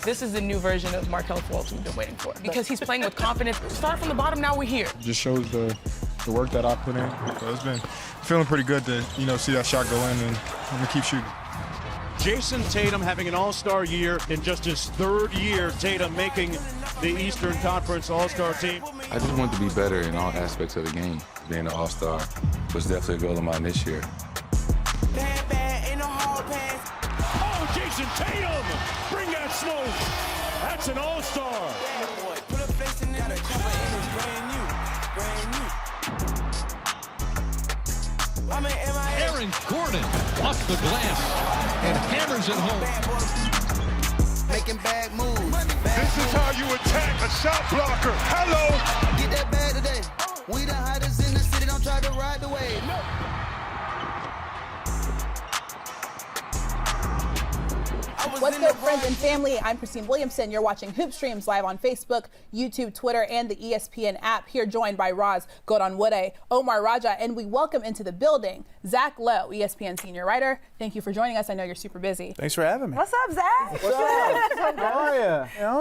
This is the new version of Markelle Fultz we've been waiting for because he's playing with confidence. Start from the bottom, now we're here. Just shows the work that I put in. So it's been feeling pretty good to, see that shot go in, and I'm gonna keep shooting. Jason Tatum having an all-star year in just his third year. Tatum making the Eastern Conference all-star team. I just want to be better in all aspects of the game. Being an all-star was definitely a goal of mine this year. Oh, Jason Tatum! Bring that smoke! That's an all-star! Aaron Gordon off the glass and hammers it home. Making bad moves. This is how you attack a shot blocker. Hello! Get that bag today. We the hottest in the city, don't try to ride the wave. What's good, friends and family? I'm Christine Williamson. You're watching Hoop Streams live on Facebook, YouTube, Twitter, and the ESPN app. Here joined by Gold-Onwude, Omar Raja, and we welcome into the building Zach Lowe, ESPN senior writer. Thank you for joining us. I know you're super busy. Thanks for having me. What's up, Zach? What's up? How are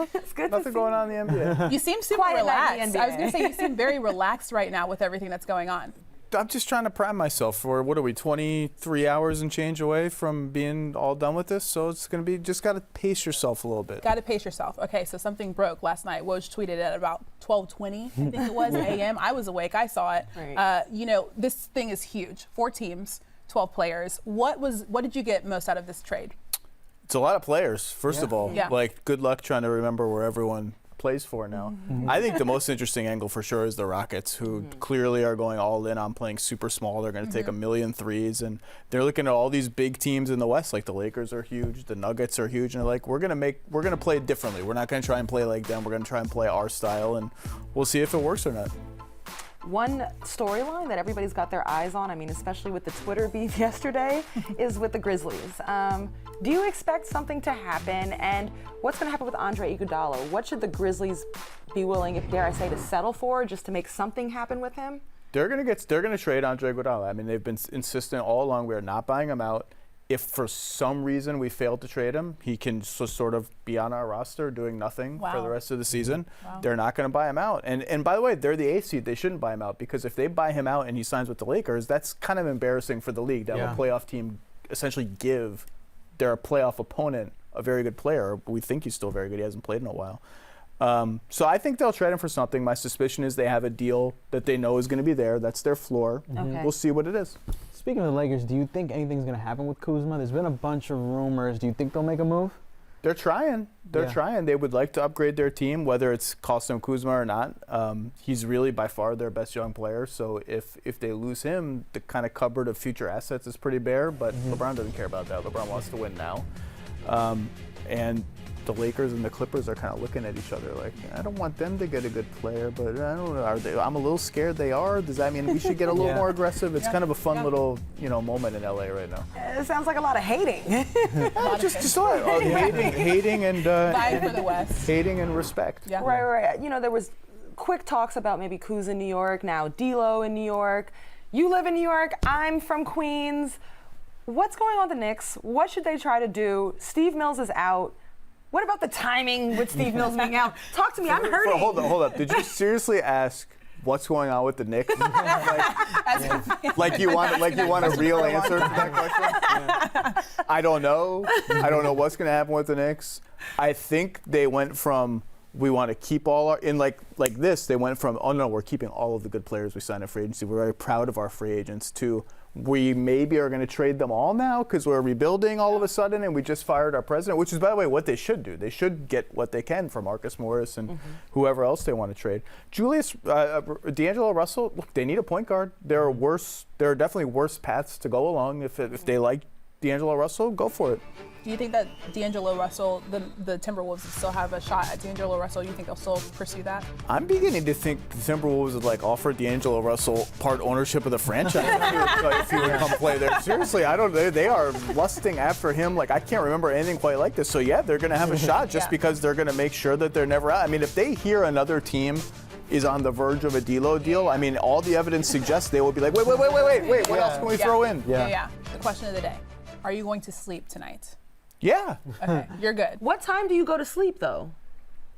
you? It's good Nothing going on in the NBA. You seem super relaxed. I was going to say you seem very relaxed right now with everything that's going on. I'm just trying to prime myself for, 23 hours and change away from being all done with this. So it's going to be, just got to pace yourself a little bit. Got to pace yourself. Okay, so something broke last night. Woj tweeted at about 12:20, I think it was, a.m. I was awake. I saw it. Right. This thing is huge. 4 teams, 12 players. What did you get most out of this trade? It's a lot of players, first of all. Yeah. Like, good luck trying to remember where everyone plays for now. I think the most interesting angle for sure is the Rockets, who clearly are going all in on playing super small. They're going to take a million threes, and they're looking at all these big teams in the West. Like the Lakers are huge, the Nuggets are huge, and they're like, we're going to play differently. We're not going to try and play like them. We're going to try and play our style, and we'll see if it works or not. One storyline that everybody's got their eyes on, I mean, especially with the Twitter beef yesterday, is with the Grizzlies. Do you expect something to happen? And what's going to happen with Andre Iguodala? What should the Grizzlies be willing, if dare I say, to settle for just to make something happen with him? They're going to trade Andre Iguodala. I mean, they've been insistent all along. We are not buying him out. If for some reason we fail to trade him, he can sort of be on our roster doing nothing for the rest of the season. They're not going to buy him out. And by the way, they're the 8th seed. They shouldn't buy him out, because if they buy him out and he signs with the Lakers, that's kind of embarrassing for the league. That a playoff team essentially give their playoff opponent a very good player. We think he's still very good. He hasn't played in a while. So I think they'll trade him for something. My suspicion is they have a deal that they know is going to be there. That's their floor. Okay. We'll see what it is. Speaking of the Lakers, do you think anything's going to happen with Kuzma? There's been a bunch of rumors. Do you think they'll make a move? They're trying. They're trying. They would like to upgrade their team, whether it's cost them Kuzma or not. He's really by far their best young player. So if they lose him, the kind of cupboard of future assets is pretty bare. But LeBron doesn't care about that. LeBron wants to win now. And the Lakers and the Clippers are kind of looking at each other like, I don't want them to get a good player, but I don't know. I'm a little scared they are. Does that mean we should get a little more aggressive? It's kind of a fun little, moment in LA right now. It sounds like a lot of hating. just hating and Vying for the West. Hating and respect. Yeah. Right. There was quick talks about maybe Kuz in New York, now D'Lo in New York. You live in New York. I'm from Queens. What's going on with the Knicks? What should they try to do? Steve Mills is out. What about the timing with Steve Mills being out? Talk to me. I'm hurting. Hold up. Did you seriously ask what's going on with the Knicks? like you want a real answer to that question? I don't know. I don't know what's going to happen with the Knicks. I think they went from we want to keep all our like this. They went from we're keeping all of the good players we signed in free agency. We're very proud of our free agents to we maybe are going to trade them all now because we're rebuilding all of a sudden and we just fired our president, which is, by the way, what they should do. They should get what they can from Marcus Morris and whoever else they want to trade. D'Angelo Russell, look, they need a point guard. There are definitely worse paths to go along. If they like D'Angelo Russell, go for it. Do you think that D'Angelo Russell, the Timberwolves still have a shot at D'Angelo Russell? You think they'll still pursue that? I'm beginning to think the Timberwolves would offer D'Angelo Russell part ownership of the franchise if he would come play there. Seriously, they are lusting after him. I can't remember anything quite like this. So yeah, they're going to have a shot just because they're going to make sure that they're never out. I mean, if they hear another team is on the verge of a D'Lo deal, I mean, all the evidence suggests they will be like, wait, what else can we throw in? Yeah. The question of the day: are you going to sleep tonight? Yeah. Okay, you're good. What time do you go to sleep though?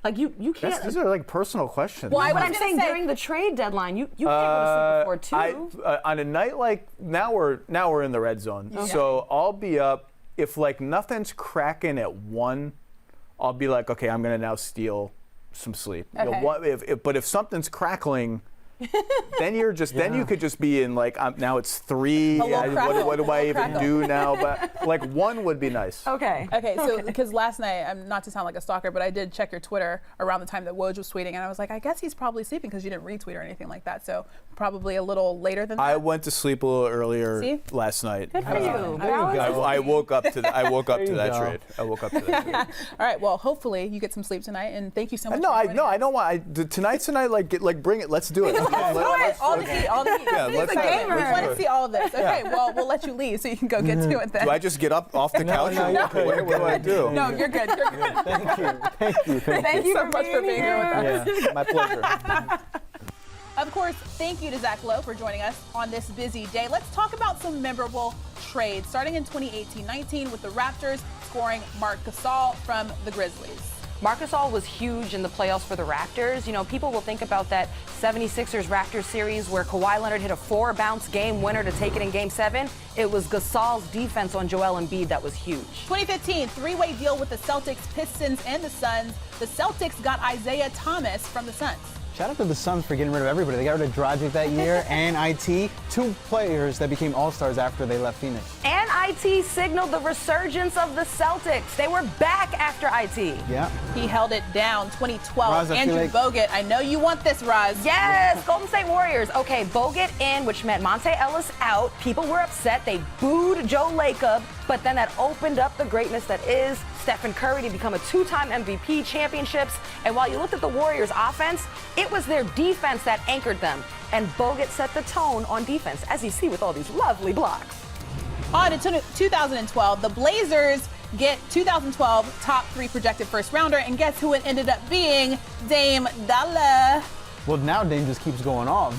Like you can't. These are like personal questions. Well, But I'm saying during the trade deadline, you can't go to sleep before 2. On a night like now we're in the red zone. So I'll be up if like nothing's cracking at 1. I'll be like, okay, I'm gonna now steal some sleep. Okay. But if something's crackling, then you're just then you could just be in like now it's 3. What do I even do now? But like 1 would be nice. Okay. Okay, so because last night, not to sound like a stalker, but I did check your Twitter around the time that Woj was tweeting, and I was like, I guess he's probably sleeping because you didn't retweet or anything like that. So probably a little later than that. I went to sleep a little earlier last night. Good for you. I woke up to that trade. I woke up to that trade. All right. Well, hopefully you get some sleep tonight, and thank you so much. I don't want. Tonight's the night. Like bring it. Let's do it. All the heat. Yeah, let's do it. We want to see all of this. Okay. Well, we'll let you leave so you can go get to it then. Do I just get up off the couch? What do I do? No, you're good. You're good. Thank you so much for being here with us. Yeah, my pleasure. Of course, thank you to Zach Lowe for joining us on this busy day. Let's talk about some memorable trades, starting in 2018-19 with the Raptors scoring Marc Gasol from the Grizzlies. Marc Gasol was huge in the playoffs for the Raptors. You know, people will think about that 76ers Raptors series where Kawhi Leonard hit a 4-bounce game winner to take it in Game 7. It was Gasol's defense on Joel Embiid that was huge. 2015, 3-way deal with the Celtics, Pistons, and the Suns. The Celtics got Isaiah Thomas from the Suns. Shout out to the Suns for getting rid of everybody. They got rid of Dragic that year and IT, 2 players that became All-Stars after they left Phoenix. And IT signaled the resurgence of the Celtics. They were back after IT. Yeah. He held it down. 2012, Roz, Andrew Bogut. I know you want this, Roz. Yes, Golden State Warriors. Okay, Bogut in, which meant Monte Ellis out. People were upset. They booed Joe Lacob, but then that opened up the greatness that is Stephen Curry to become a 2-time MVP championships. And while you looked at the Warriors' offense, it was their defense that anchored them. And Bogut set the tone on defense, as you see with all these lovely blocks. On to 2012, the Blazers get 2012 top 3 projected first rounder, and guess who it ended up being? Dame Dollar. Well, now Dame just keeps going off.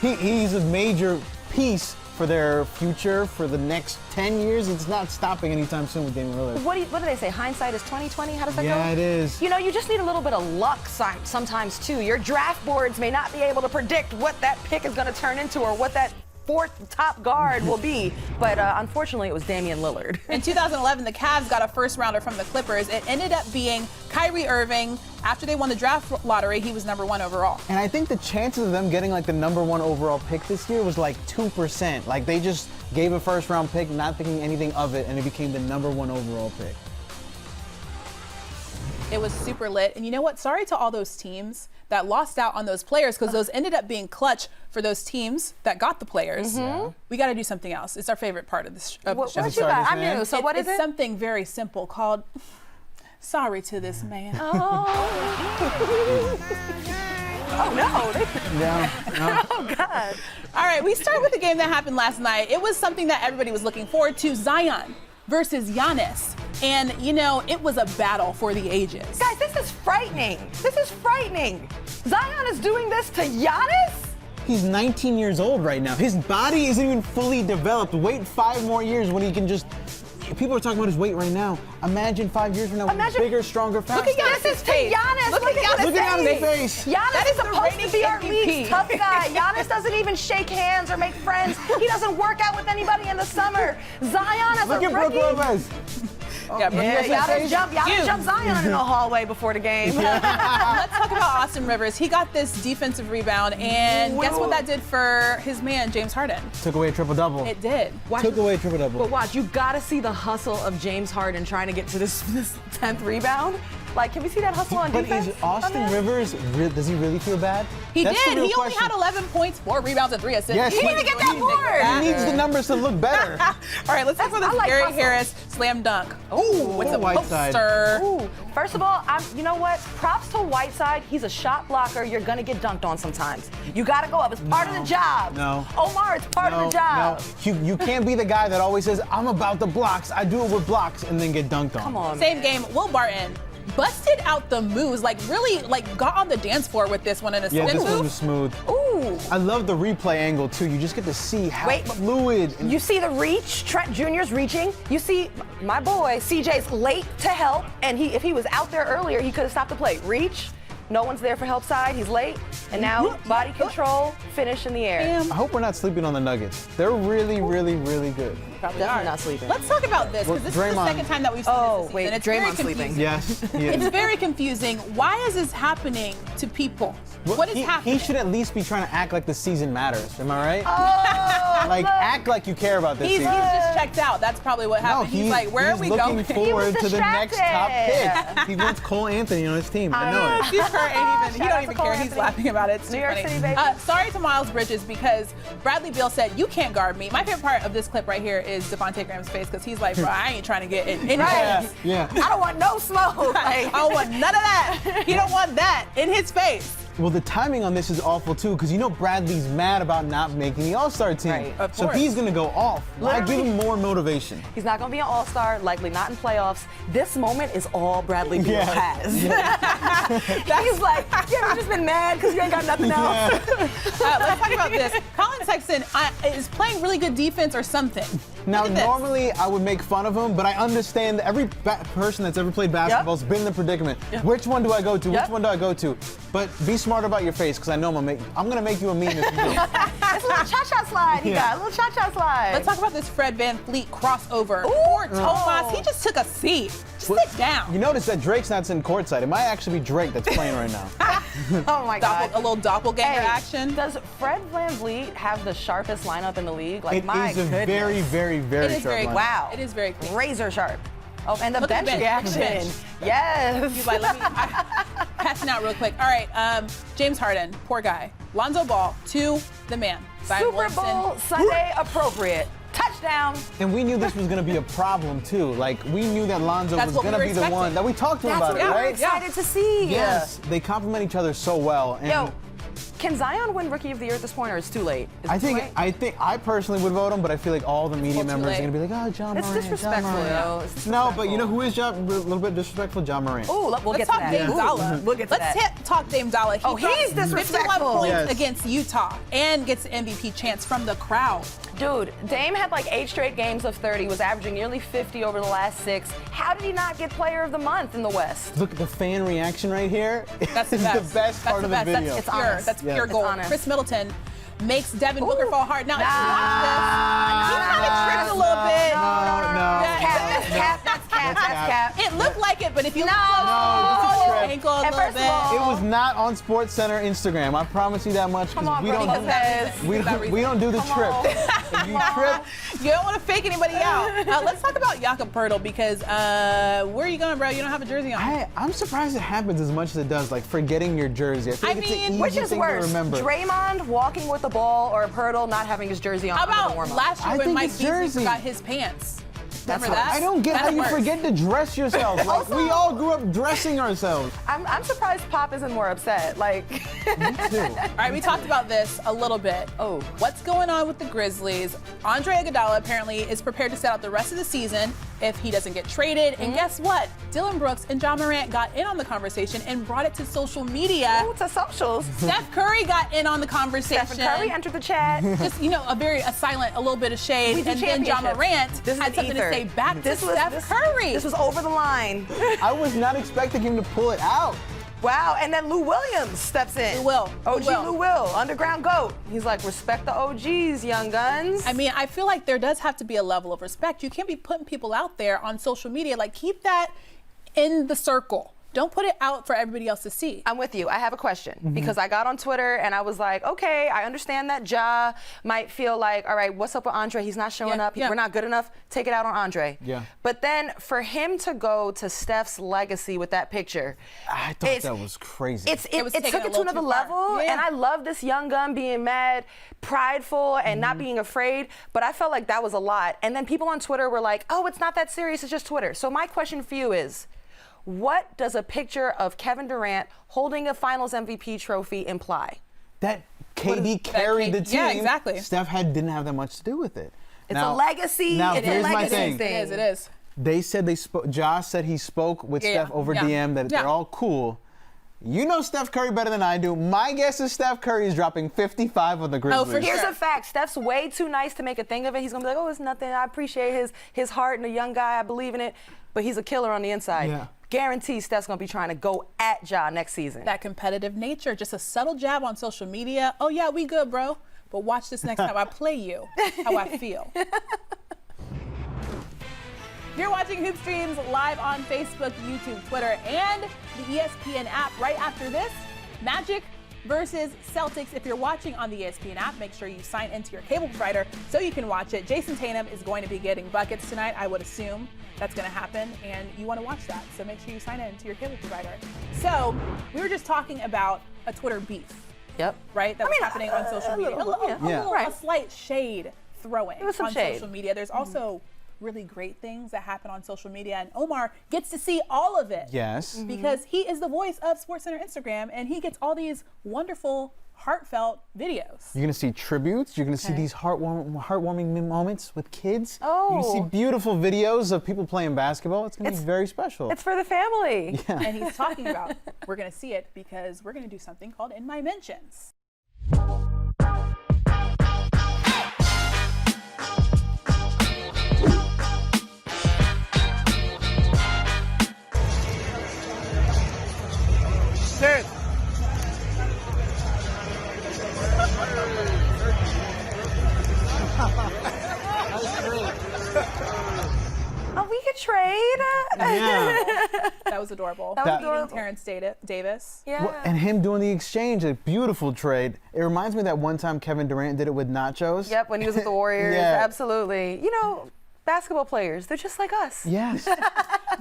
He's a major piece for their future for the next 10 years. It's not stopping anytime soon with Damian Lillard. What do they say? Hindsight is 20/20? How does that go? Yeah, it is. You know, you just need a little bit of luck sometimes too. Your draft boards may not be able to predict what that pick is going to turn into or what that 4th top guard will be, but unfortunately it was Damian Lillard. In 2011, the Cavs got a first rounder from the Clippers. It ended up being Kyrie Irving. After they won the draft lottery, he was number 1 overall. And I think the chances of them getting like the number 1 overall pick this year was like 2%. Like they just gave a first round pick, not thinking anything of it, and it became the number 1 overall pick. It was super lit. And you know what? Sorry to all those teams that lost out on those players, because those ended up being clutch for those teams that got the players. We got to do something else. It's our favorite part of this show. What you got? I'm new. So what is it? It's something very simple called Sorry to This Man. Oh no. No. Oh God. All right, we start with the game that happened last night. It was something that everybody was looking forward to, Zion versus Yanis. And, you know, it was a battle for the ages. Guys, this is frightening. This is frightening. Zion is doing this to Yanis? He's 19 years old right now. His body isn't even fully developed. Wait 5 more years when he can just... People are talking about his weight right now. Imagine 5 years from now, bigger, stronger, faster. Look at This is to Yanis. Look at Yanis' face. Yanis is supposed to be our league's tough guy. Giannis doesn't even shake hands or make friends. He doesn't work out with anybody in the summer. Zion as Look a at Brooke rookie. Lopez. Giannis jumped Zion in the hallway before the game. Let's talk about Austin Rivers. He got this defensive rebound, and guess what that did for his man, James Harden? Took away a triple-double. It did. Took away a triple-double. But watch, you gotta see the hustle of James Harden trying to get to this 10th rebound. Like, can we see that hustle on defense? But is Austin Rivers, does he really feel bad? He did. He only had 11 points, 4 rebounds, and 3 assists. Yes, he didn't even get that board. He needs the numbers to look better. All right, let's talk about this Gary Harris slam dunk. Ooh, with the poster. Ooh. First of all, you know what? Props to Whiteside. He's a shot blocker. You're gonna get dunked on sometimes. You gotta go up. It's part of the job. No. Omar, it's part of the job. No. You can't be the guy that always says, I'm about the blocks. I do it with blocks, and then get dunked on. Come on. Same game. Will Barton. busted out the moves, like really like got on the dance floor with this one in a Yeah, spin this one move. was smooth. Ooh. I love the replay angle too. You just get to see how fluid. You see the reach. Trent Jr.'s reaching. You see my boy CJ's late to help, and if he was out there earlier, he could have stopped the play. Reach. No one's there for help side. He's late, and now body control, finish in the air. I hope we're not sleeping on the Nuggets. They're really, really, really good. Probably Definitely are. not sleeping. Let's talk about this, because this is the Draymond. second time that we've seen this season. wait, It's very Draymond's sleeping. confusing. Yes, he is. It's very confusing. Why is this happening to people? Well, What is happening? He should at least be trying to act like the season matters. Am I right? Oh, Like, act like you care about this He's season. just checked out. That's probably what happened. He's like, where are we looking going? forward to the next top distracted. pick. He wants Cole Anthony on his team. I know it. Steve Kerr ain't even, he Shout don't out even to Cole care. He's Anthony. laughing about it. It's New too York funny. City, baby. Sorry to Miles Bridges, because Bradley Beal said, you can't guard me. My favorite part of this clip right here is Devontae Graham's face, because he's like, bro, I ain't trying to get in any Right. face. Yeah. I don't want no smoke. I don't want none of that. He don't want that in his face. Well, the timing on this is awful too, because you know Bradley's mad about not making the All-Star team. Right. Of So course. he's gonna go off. Why give him more motivation? He's not going to be an all-star, likely not in playoffs. This moment is all Bradley Beal Yeah. has. He's like, you ever just been mad because you ain't got nothing else? Let's talk about this. Colin Sexton is playing really good defense or something. Now, Look at this. normally I would make fun of him, but I understand that every person that's ever played basketball's been in the predicament. Which one do I go to? Yep. Which one do I go to? But be smart about your face, because I know I'm gonna make you a meme if you do. It's a little cha-cha slide he got, a little cha-cha slide. Let's talk about this Fred VanVleet crossover. Poor Tomas, he just took a seat. Just sit down. You notice that Drake's not sitting courtside. It might actually be Drake that's playing right now. Oh my God. A little doppelganger Hey, action. Does Fred VanVleet have the sharpest lineup in the league? Like, It my is a goodness. very, very, very It is sharp very lineup. Wow. It is very clean. Razor sharp. Oh, and the Look at bench the bench. reaction. Bench. Yes. He's like, passing out real quick. All right, James Harden, poor guy. Lonzo Ball to the man. Zion Super Williamson. Bowl Sunday appropriate. Touchdown. And we knew this was going to be a problem too. Like, we knew that Lonzo That's was what we going to were be the one expecting. that we talked to him That's about what it, we were right? excited to see. Yes, they complement each other so well. And Yo, can Zion win Rookie of the Year at this point, or it's too late? Is it I too think late? I personally would vote him, but I feel like all the media too members are late. going to be like, oh, John It's Morant. disrespectful, John Morant. yo. It's No, but you know disrespectful. who is a little bit disrespectful? John Morant. Ooh, we'll Let's get to talk that. Dame Dalla. We'll get to Let's that. talk Dame Dalla. Oh, he's dropped 51 disrespectful. points Yes. against Utah and gets the MVP chance from the crowd. Dude, Dame had like 8 straight games of 30, was averaging nearly 50 over the last 6. How did he not get Player of the Month in the West? Look at the fan reaction right here. That's the It's best. the best part of the video. That's It's pure. honest. That's Yeah. pure It's gold. honest. Chris Middleton makes Devin Booker fall hard. Now, if you Nah. watch this, he kind of tripped a little bit. No. That's cap. It looked like it, but if you No. No, this is a trip. ankle a And little first of bit. all- It was not on Sports Center Instagram. I promise you that much. Come 'cause on, we Brody don't Lopez. we don't do the Come trip. on. If you trip, You don't want to fake anybody out. Let's talk about Jakob Poeltl, because where are you going, bro? You don't have a jersey on. I'm surprised it happens as much as it does. Like forgetting your jersey. I feel I like it's mean, an Which easy is thing worse, to remember. Draymond walking with the ball or Poeltl not having his jersey on How under the about warm-up? last year I when think Mike it's Beasley jersey. forgot his pants? Remember what- that? I don't get That's how you worse. forget to dress yourself. Like we all grew up dressing ourselves. I'm surprised Pop isn't more upset. Like, Me too. All right, we talked about this a little bit. Oh. What's going on with the Grizzlies? Andre Iguodala apparently is prepared to sit out the rest of the season if he doesn't get traded. And guess what? Dylan Brooks and John Morant got in on the conversation and brought it to social media. ooh, to socials. Steph Curry got in on the conversation. Stephen Curry entered the chat. Just, a silent, a little bit of shade. We do And then John championships. Morant This is had something ether. to say back to This was- Steph this- Curry. This was over the line. I was not expecting him to pull it out. Wow, and then Lou Williams steps in. Lou Will. OG Lou Will. Lou Will, underground GOAT. He's like, respect the OGs, young guns. I mean, I feel like there does have to be a level of respect. You can't be putting people out there on social media. Like, keep that in the circle. Don't put it out for everybody else to see. I'm with you. I have a question because I got on Twitter and I was like, okay, I understand that Ja might feel like, all right, what's up with Andre? He's not showing up. We're not good enough. Take it out on Andre. Yeah. But then for him to go to Steph's legacy with that picture, I thought that was crazy. It was it taken took a it to little another too far. level. Yeah. And I love this young gun being mad, prideful, and not being afraid. But I felt like that was a lot. And then people on Twitter were like, oh, it's not that serious. It's just Twitter. So my question for you is, what does a picture of Kevin Durant holding a Finals MVP trophy imply? that KD carried the team. Yeah, exactly. Steph didn't have that much to do with it. It's a legacy. Now It's a here's my legacy thing. thing. It is. They said they spoke. Josh said he spoke with Steph over DM that they're all cool. You know Steph Curry better than I do. My guess is Steph Curry is dropping 55 on the Grizzlies. Oh, for sure. Here's a fact. Steph's way too nice to make a thing of it. He's going to be like, oh, it's nothing. I appreciate his heart and a young guy. I believe in it. But he's a killer on the inside. Yeah. Guarantee Steph's going to be trying to go at Ja next season. That competitive nature, just a subtle jab on social media. Oh, yeah, we good, bro. But watch this next time I play you, how I feel. You're watching Hoop Streams live on Facebook, YouTube, Twitter, and the ESPN app. Right after this, Magic versus Celtics. If you're watching on the ESPN app, make sure you sign into your cable provider so you can watch it. Jason Tatum is going to be getting buckets tonight. I would assume that's going to happen, and you want to watch that. So make sure you sign in to your cable provider. So we were just talking about a Twitter beef. Yep. Right? That was happening on social media. A slight shade throwing on social media. There's also really great things that happen on social media, and Omar gets to see all of it. Yes. Because he is the voice of SportsCenter Instagram, and he gets all these wonderful, heartfelt videos. You're gonna see tributes. You're gonna see these heartwarming moments with kids. Oh. You're gonna see beautiful videos of people playing basketball. It's gonna be very special. It's for the family. Yeah. And he's talking about, we're gonna see it because we're gonna do something called In My Mentions. Sit. Oh, we could trade. Yeah. That was adorable. That was adorable. Terrence Davis. Yeah. Well, and him doing the exchange, a beautiful trade. It reminds me that one time Kevin Durant did it with Nachos. Yep, when he was with the Warriors. Yeah. Absolutely. You know, basketball players, they're just like us. Yes.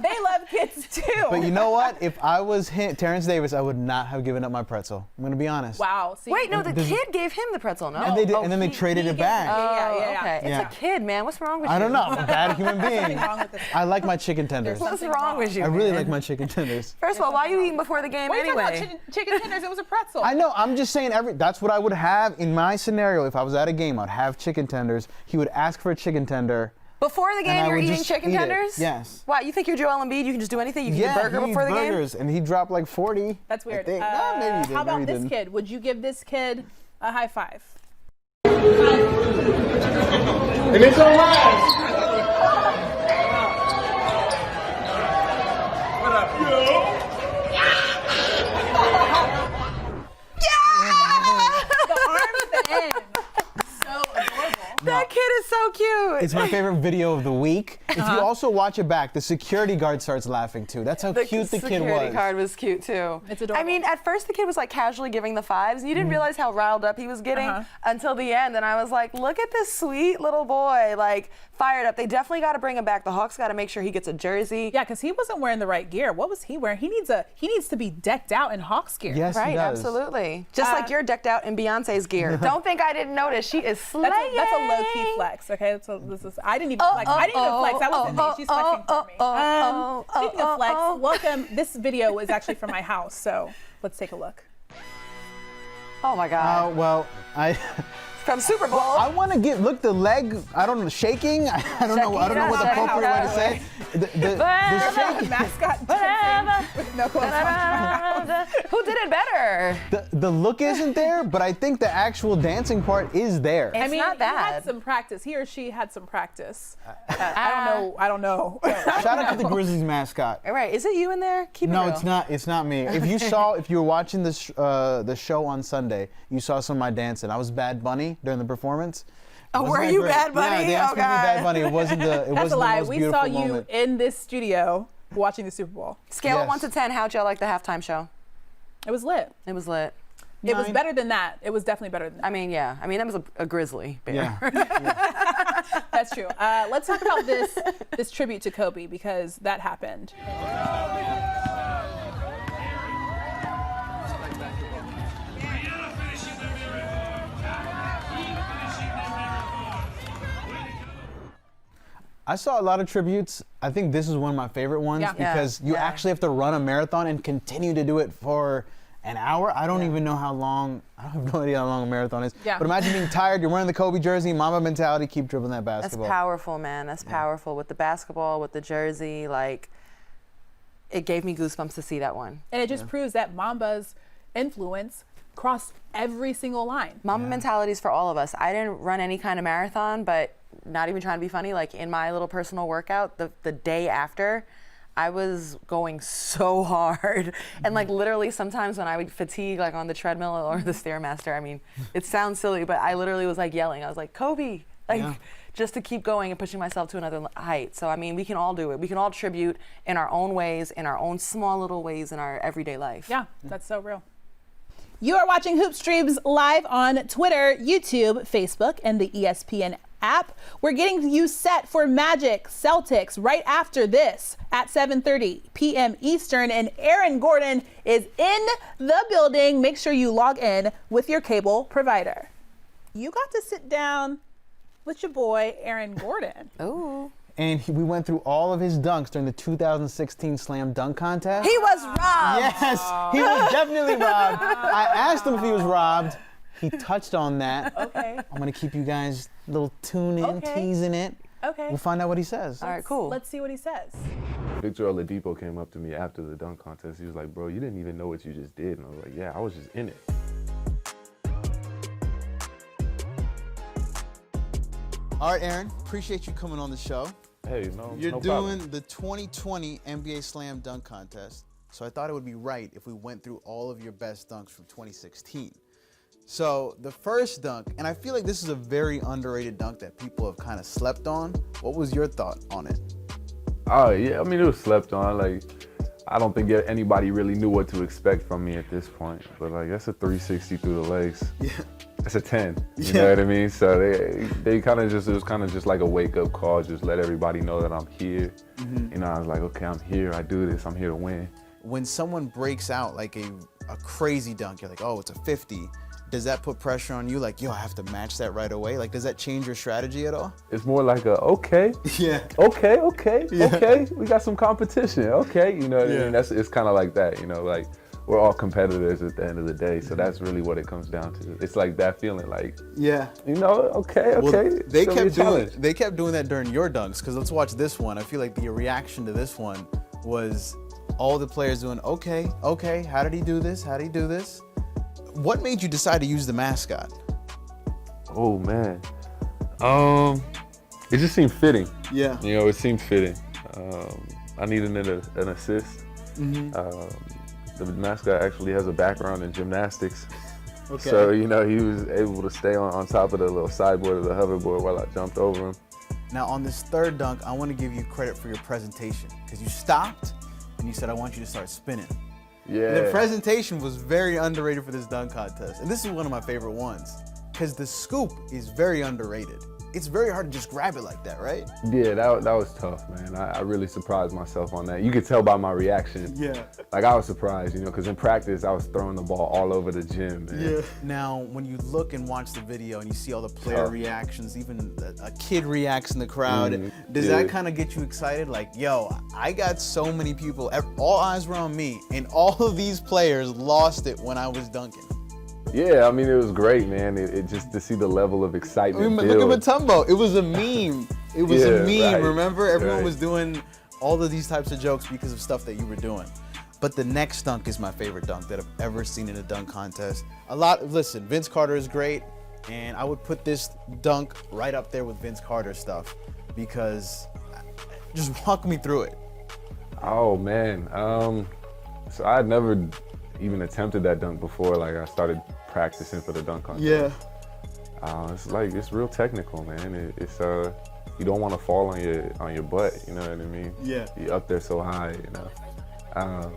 They love kids too. But you know what? If I was Terrence Davis, I would not have given up my pretzel. I'm gonna be honest. Wow. See, wait, no, the kid gave him the pretzel, no? And they did, and then they traded it back. Oh, okay. Yeah. It's a kid, man. What's wrong with you? I don't know. I'm a bad human being. Something wrong with this. I like my chicken tenders. What's wrong with you? I really man? like my chicken tenders. First of all, why are you eating before the game What are you anyway? talking about? Chicken tenders? It was a pretzel. I know. I'm just saying. That's what I would have in my scenario. If I was at a game, I'd have chicken tenders. He would ask for a chicken tender. Before the game, you're eating chicken tenders? Yes. Why? You think you're Joel Embiid? You can just do anything? You can Yeah, eat a burger he before the eats game? burgers, and he dropped like 40. That's weird. I think. No, maybe he did. How about maybe he this didn't. kid? Would you give this kid a high five? And it's all right. What up, yo? The arms in. So adorable. That kid is so cute. It's my favorite video of the week. If you also watch it back, the security guard starts laughing too. That's how cute the kid security was. card was cute too. It's adorable. I mean, at first the kid was like casually giving the fives, and you didn't realize how riled up he was getting until the end. And I was like, look at this sweet little boy, like fired up. They definitely got to bring him back. The Hawks got to make sure he gets a jersey. Yeah, because he wasn't wearing the right gear. What was he wearing? He needs to be decked out in Hawks gear. Yes, Right, he does. absolutely. Just like you're decked out in Beyonce's gear. Don't think I didn't notice. She is slaying. That's a low key flex. Okay, I didn't even flex. I didn't even flex. I wasn't me. She's flexing for me. Speaking of flex, welcome. This video is actually from my house, so let's take a look. Oh my God. Well, From Super Bowl. I want to look, the leg, I don't know, shaking. I don't know what the appropriate way to say. The shaking. Mascot dancing with no clothes on. Who did it better? The look isn't there, but I think the actual dancing part is there. It's not he had bad. some practice. He or she had some practice. I don't know. Shout out to the Grizzlies mascot. All right, is it you in there? Keep it No, real. it's not. It's not me. If you were watching the show on Sunday, you saw some of my dancing. I was Bad Bunny during the performance. Oh, were you Bad Bunny? Yeah, they asked me to be Bad Bunny. It wasn't the. It That's wasn't a lie. the most We beautiful saw you moment. in this studio watching the Super Bowl. Scale of Yes. 1 to 10, how'd y'all like the halftime show? It was lit. It was lit. It was better than that. It was definitely better than that. I mean, yeah. I mean, that was a grizzly bear. Yeah. That's true. Let's talk about this tribute to Kobe because that happened. I saw a lot of tributes. I think this is one of my favorite ones Yeah. because you actually have to run a marathon and continue to do it for an hour? I don't even know how long. I have no idea how long a marathon is. Yeah. But imagine being tired. You're wearing the Kobe jersey, Mamba mentality. Keep dribbling that basketball. That's powerful, man. That's powerful with the basketball, with the jersey. Like, it gave me goosebumps to see that one. And it just proves that Mamba's influence crossed every single line. Mamba mentality is for all of us. I didn't run any kind of marathon, but not even trying to be funny, like in my little personal workout, the day after, I was going so hard. And like literally sometimes when I would fatigue like on the treadmill or the Stairmaster, I mean, it sounds silly, but I literally was like yelling. I was like, Kobe, like just to keep going and pushing myself to another height. So I mean, we can all do it. We can all tribute in our own ways, in our own small little ways in our everyday life. Yeah, that's so real. You are watching Hoop Streams live on Twitter, YouTube, Facebook, and the ESPN app. We're getting you set for Magic Celtics right after this at 7:30 p.m. Eastern, and Aaron Gordon is in the building. Make sure you log in with your cable provider. You got to sit down with your boy, Aaron Gordon. Ooh. And we went through all of his dunks during the 2016 Slam Dunk Contest. He was robbed. Yes, he was definitely robbed. I asked him if he was robbed. He touched on that. Okay. I'm going to keep you guys a little tuned in, teasing it. Okay. We'll find out what he says. All right, cool. Let's see what he says. Victor Oladipo came up to me after the dunk contest. He was like, bro, you didn't even know what you just did. And I was like, yeah, I was just in it. All right, Aaron, appreciate you coming on the show. Hey, no You're no doing problem. the 2020 NBA Slam Dunk Contest, so I thought it would be right if we went through all of your best dunks from 2016. So the first dunk, and I feel like this is a very underrated dunk that people have kind of slept on. What was your thought on it? Oh, yeah, I mean, it was slept on. Like, I don't think anybody really knew what to expect from me at this point. But, like, that's a 360 through the legs. Yeah. That's a 10, you know what I mean? So they kind of just, it was kind of just like a wake-up call, just let everybody know that I'm here. You know, I was like, okay, I'm here, I do this, I'm here to win. When someone breaks out like a crazy dunk, you're like, oh, it's a 50. Does that put pressure on you? Like, yo, I have to match that right away? Like, does that change your strategy at all? It's more like a, okay, Yeah. okay, we got some competition, okay, you know what I mean? It's kind of like that, you know, like, we're all competitors at the end of the day, so that's really what it comes down to. It's like that feeling, like, Yeah. you know, okay. Well, they show me a challenge. they kept doing that during your dunks, because let's watch this one. I feel like the reaction to this one was all the players doing, okay, how did he do this? How did he do this? What made you decide to use the mascot? Oh, man. It just seemed fitting. Yeah. You know, it seemed fitting. I needed an assist. The mascot actually has a background in gymnastics. Okay. So, you know, he was able to stay on top of the little sideboard or the hoverboard while I jumped over him. Now, on this third dunk, I want to give you credit for your presentation, because you stopped and you said, I want you to start spinning. Yeah. The presentation was very underrated for this dunk contest. And this is one of my favorite ones, because the scoop is very underrated. It's very hard to just grab it like that, right? Yeah, that was tough, man. I really surprised myself on that. You could tell by my reaction. Yeah. Like, I was surprised, you know, because in practice, I was throwing the ball all over the gym, man. Yeah. Now, when you look and watch the video and you see all the player reactions, even a kid reacts in the crowd, does that kind of get you excited? Like, yo, I got so many people, all eyes were on me, and all of these players lost it when I was dunking. Yeah, I mean, it was great, man. It just to see the level of excitement. I mean, look at Matumbo. It was a meme. It was a meme, right, remember? Everyone was doing all of these types of jokes because of stuff that you were doing. But the next dunk is my favorite dunk that I've ever seen in a dunk contest. Listen, Vince Carter is great, and I would put this dunk right up there with Vince Carter stuff, because just walk me through it. Oh, man. So I had never even attempted that dunk before. Like, I started practicing for the dunk contest. Yeah. It's real technical, man. It's you don't want to fall on your butt, you know what I mean? Yeah. You're up there so high, you know.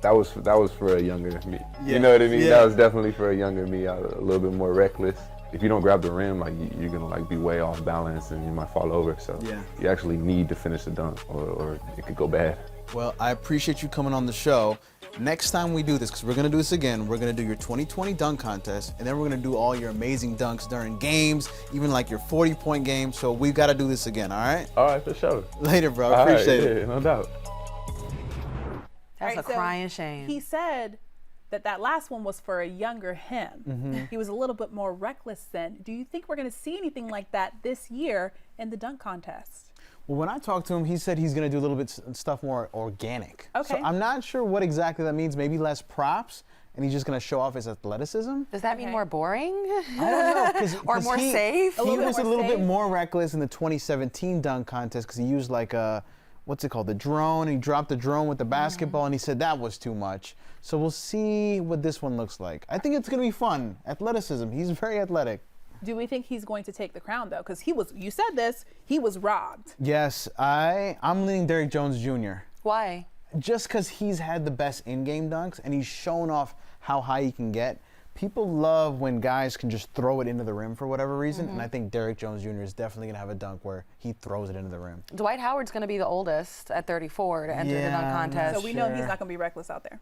That was for a younger me. Yeah. You know what I mean? Yeah. That was definitely for a younger me. I was a little bit more reckless. If you don't grab the rim, like, you're gonna like be way off balance and you might fall over. So you actually need to finish the dunk, or it could go bad. Well, I appreciate you coming on the show. Next time we do this, because we're going to do this again, we're going to do your 2020 dunk contest, and then we're going to do all your amazing dunks during games, even like your 40-point game. So we've got to do this again, all right? All right, for sure. Later, bro. Appreciate it. Yeah, no doubt. That's a crying shame. He said that last one was for a younger him. He was a little bit more reckless then. Do you think we're going to see anything like that this year in the dunk contest? Well, when I talked to him, he said he's going to do a little bit stuff more organic. Okay. So I'm not sure what exactly that means. Maybe less props, and he's just going to show off his athleticism. Does that mean more boring? I don't know. Or more safe? He was a little bit more reckless in the 2017 dunk contest because he used like a, what's it called, the drone. He dropped the drone with the basketball, and he said that was too much. So we'll see what this one looks like. I think it's going to be fun. Athleticism. He's very athletic. Do we think he's going to take the crown, though? Because you said this, he was robbed. Yes, I'm leaning Derrick Jones Jr. Why? Just because he's had the best in-game dunks and he's shown off how high he can get. People love when guys can just throw it into the rim for whatever reason, and I think Derrick Jones Jr. is definitely going to have a dunk where he throws it into the rim. Dwight Howard's going to be the oldest at 34 to enter the dunk contest. So we know he's not going to be reckless out there.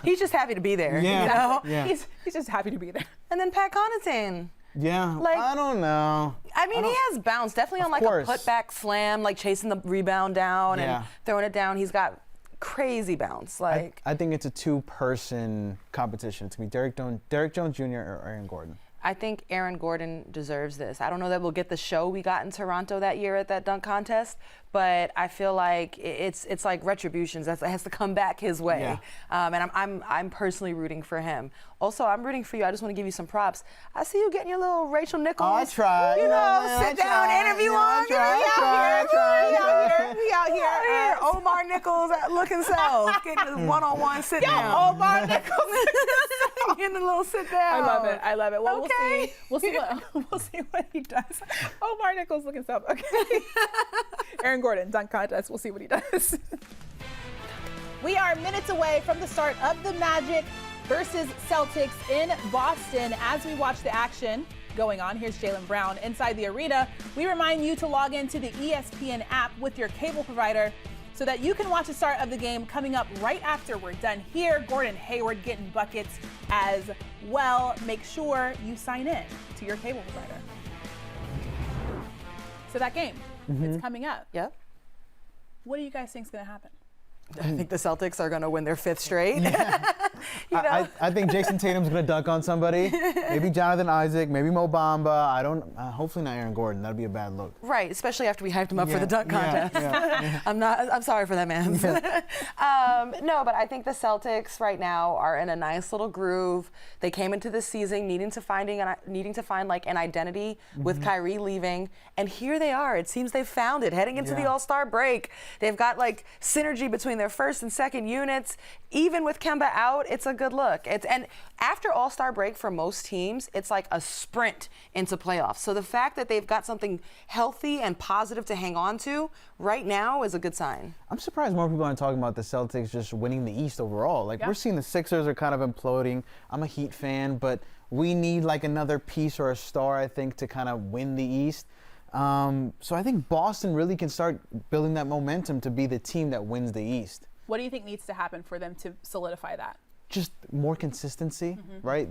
He's just happy to be there. Yeah. You know? Yeah. He's just happy to be there. And then Pat Connaughton. Yeah, Like, I don't know. I mean, he has bounce, definitely on like course. a putback slam, like chasing the rebound down Yeah. and throwing it down. He's got crazy bounce. Like I think it's a two-person competition. It's going to be Derrick Jones Jr. or Aaron Gordon. I think Aaron Gordon deserves this. I don't know that we'll get the show we got in Toronto that year at that dunk contest, but I feel like it's like retributions. It has to come back his way. Yeah. And I'm personally rooting for him. Also, I'm rooting for you. I just want to give you some props. I see you getting your little Rachel Nichols. I tried. You know, Yeah, sit down interview on. We out here. Omar Nichols looking self, getting his one-on-one sit down. Omar Nichols. Getting a little sit down. I love it. Well, Okay. we'll see what he does. Omar Nichols looking stuff. Okay. Aaron Gordon, dunk contest. We'll see what he does. We are minutes away from the start of the Magic versus Celtics in Boston. As we watch the action going on, here's Jaylen Brown inside the arena. We remind you to log into the ESPN app with your cable provider so that you can watch the start of the game coming up right after we're done here. Gordon Hayward getting buckets as well. Make sure you sign in to your cable provider. So that game, it's coming up. Yep. What do you guys think is going to happen? I think the Celtics are going to win their 5th straight. You know? I think Jason Tatum's going to dunk on somebody. Maybe Jonathan Isaac, maybe Mo Bamba. Hopefully not Aaron Gordon. That'd be a bad look. Right, especially after we hyped him up for the dunk contest. Yeah. I'm sorry for that, man. No, but I think the Celtics right now are in a nice little groove. They came into this season needing to find like an identity with Kyrie leaving, and here they are. It seems they've found it heading into the All-Star break. They've got like synergy between their first and second units. Even with Kemba out, it's a good look. And after All-Star break for most teams, it's like a sprint into playoffs. So the fact that they've got something healthy and positive to hang on to right now is a good sign. I'm surprised more people aren't talking about the Celtics just winning the East overall. Like we're seeing the Sixers are kind of imploding. I'm a Heat fan, but we need like another piece or a star, I think, to kind of win the East. So I think Boston really can start building that momentum to be the team that wins the East. What do you think needs to happen for them to solidify that? Just more consistency, right?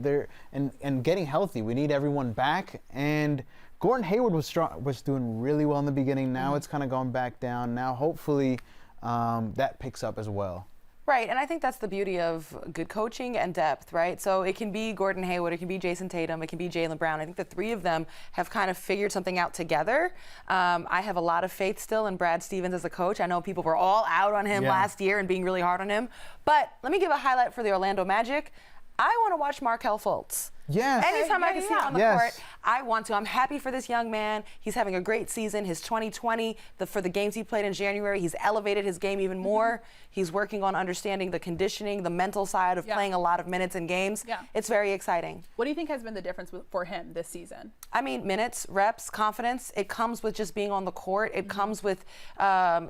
And getting healthy. We need everyone back. And Gordon Hayward was doing really well in the beginning. Now it's kind of gone back down. Now hopefully that picks up as well. Right, and I think that's the beauty of good coaching and depth, right? So it can be Gordon Hayward, it can be Jason Tatum, it can be Jaylen Brown. I think the three of them have kind of figured something out together. I have a lot of faith still in Brad Stevens as a coach. I know people were all out on him last year and being really hard on him. But let me give a highlight for the Orlando Magic. I want to watch Markelle Fultz. Yes. Anytime I can see him on the court, I want to. I'm happy for this young man. He's having a great season. His 2020, for the games he played in January, he's elevated his game even more. He's working on understanding the conditioning, the mental side of playing a lot of minutes in games. It's very exciting. What do you think has been the difference for him this season? I mean, minutes, reps, confidence. It comes with just being on the court. It comes with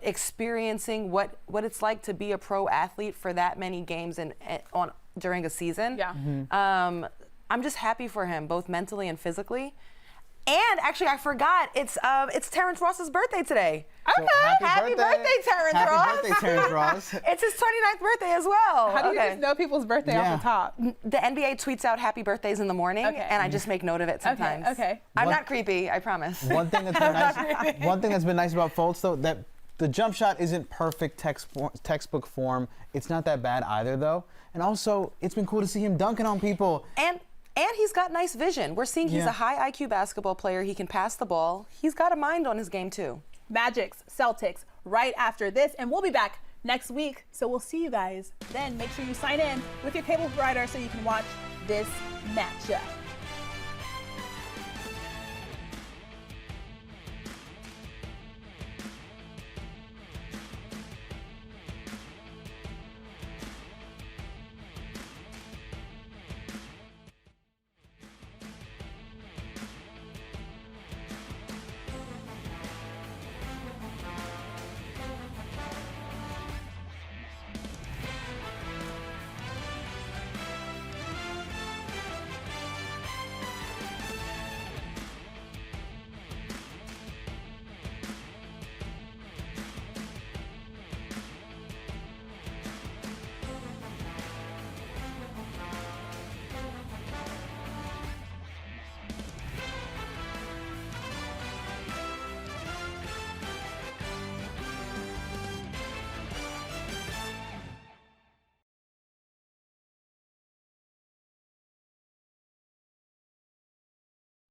experiencing what it's like to be a pro athlete for that many games during a season. I'm just happy for him, both mentally and physically. And actually, I forgot, it's Terrence Ross's birthday today. So happy birthday, Terrence Ross. Happy birthday, Terrence Ross. It's his 29th birthday as well. How do you just know people's birthday off the top? The NBA tweets out happy birthdays in the morning, and I just make note of it sometimes. Okay. I'm not creepy, I promise. One thing that's been nice about Fultz, though, that The jump shot isn't perfect textbook form. It's not that bad either, though. And also, it's been cool to see him dunking on people. And he's got nice vision. We're seeing he's a high IQ basketball player. He can pass the ball. He's got a mind on his game, too. Magic's Celtics right after this, and we'll be back next week. So we'll see you guys then. Make sure you sign in with your cable provider so you can watch this matchup.